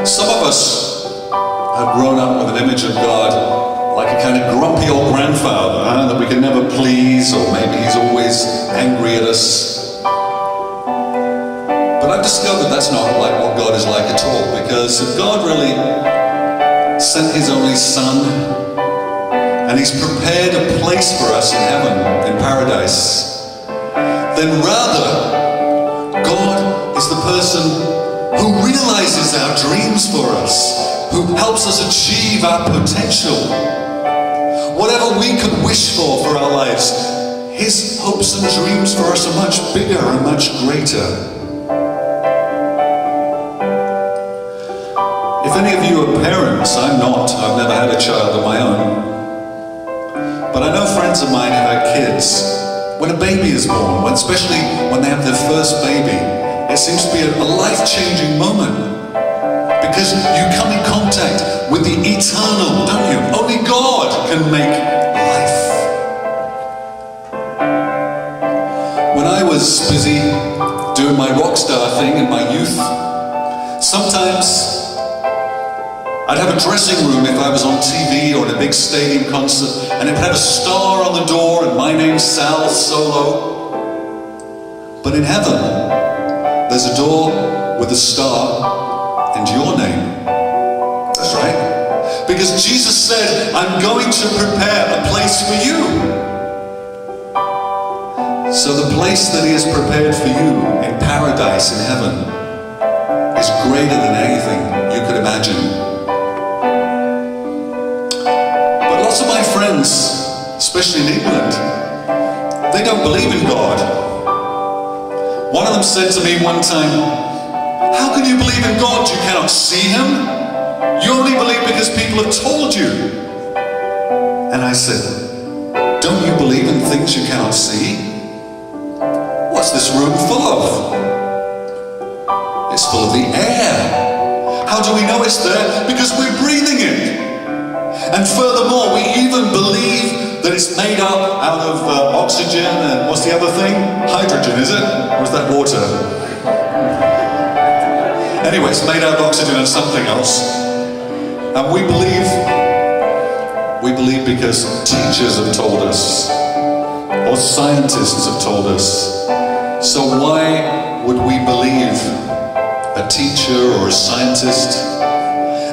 Some of us have grown up with an image of God like a kind of grumpy old grandfather, that we can never please, or maybe he's always angry at us. But I've discovered that's not like what God is like at all, because if God really sent his only Son, and he's prepared a place for us in heaven, in paradise, then rather, God is the person who realizes our dreams for us, who helps us achieve our potential. Whatever we could wish for our lives, his hopes and dreams for us are much bigger and much greater. If any of you are parents, I'm not. I've never had a child of my own. But I know friends of mine who have kids. When a baby is born, especially when they have their first baby, it seems to be a life-changing moment. Because you come in contact with the eternal, don't you? Only God can make life. When I was busy doing my rock star thing in my youth, sometimes I'd have a dressing room if I was on TV or at a big stadium concert, and it would have a star on the door and my name's Sal Solo. But in heaven, there's a door with a star and your name. That's right. Because Jesus said, I'm going to prepare a place for you. So the place that he has prepared for you in paradise, in heaven, is greater than anything you could imagine. But lots of my friends, especially in England, they don't believe in God. One of them said to me one time, how can you believe in God? You cannot see him. You only believe because people have told you. And I said, don't you believe in things you cannot see? What's this room full of? It's full of the air. How do we know it's there? Because we're breathing it. And furthermore, we even believe that it's made up out of oxygen and what's the other thing? Hydrogen, is it? Or is that water? Anyway, it's made out of oxygen and something else. And we believe because teachers have told us, or scientists have told us. So why would we believe a teacher or a scientist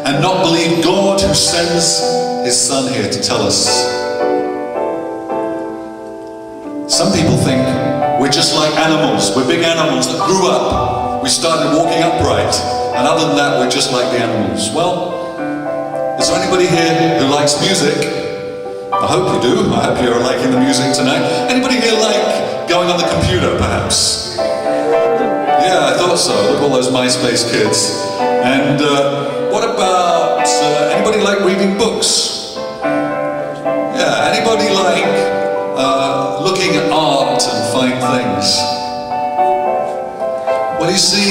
and not believe God who sends his Son here to tell us? Some people think we're just like animals. We're big animals that grew up. We started walking upright, and other than that, we're just like the animals. Well, is there anybody here who likes music? I hope you do. I hope you're liking the music tonight. Anybody here like going on the computer, perhaps? Yeah, I thought so. Look at all those MySpace kids. And what about, anybody like reading books? Yeah, anybody like looking at art and fine things? Well, you see,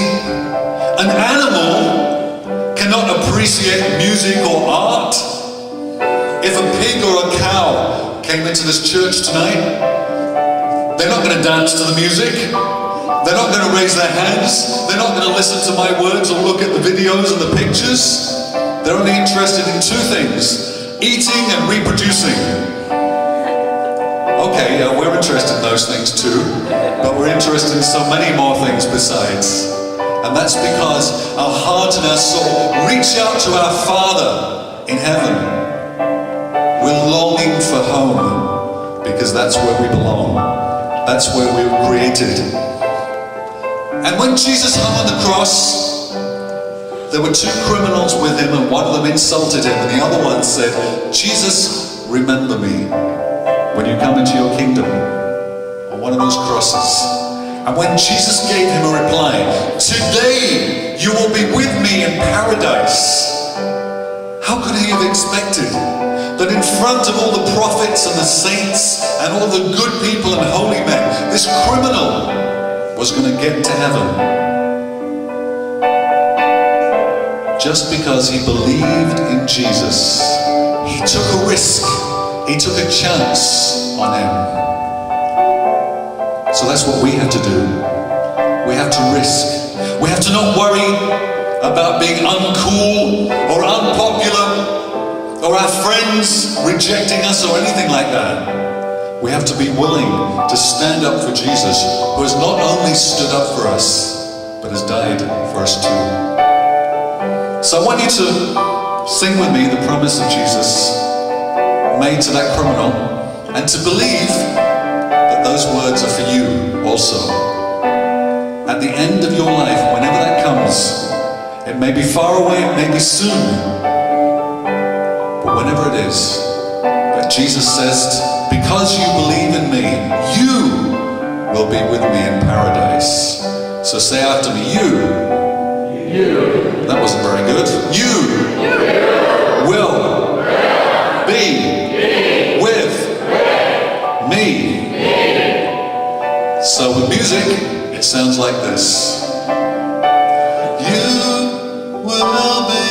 an animal cannot appreciate music or art. If a pig or a cow came into this church tonight, they're not going to dance to the music. They're not going to raise their hands. They're not going to listen to my words or look at the videos and the pictures. They're only interested in two things: eating and reproducing. Okay, we're interested in those things too, but we're interested in so many more things besides. And that's because our heart and our soul reach out to our Father in heaven. We're longing for home, because that's where we belong. That's where we were created. And when Jesus hung on the cross, there were two criminals with him, and one of them insulted him, and the other one said, Jesus, remember me when you come into your kingdom, on one of those crosses. And when Jesus gave him a reply, today you will be with me in paradise, how could he have expected that in front of all the prophets and the saints and all the good people and holy men, this criminal was going to get to heaven? Just because he believed in Jesus, he took a risk. He took a chance on him. So that's what we have to do. We have to risk. We have to not worry about being uncool friends rejecting us or anything like that. We have to be willing to stand up for Jesus, who has not only stood up for us, but has died for us too. So I want you to sing with me the promise of Jesus made to that criminal, and to believe that those words are for you also. At the end of your life, whenever that comes, it may be far away, it may be soon, but whenever it is, that Jesus says, because you believe in me, you will be with me in paradise. So say after me, you. That wasn't very good. You will be with me. So with music, it sounds like this. You will be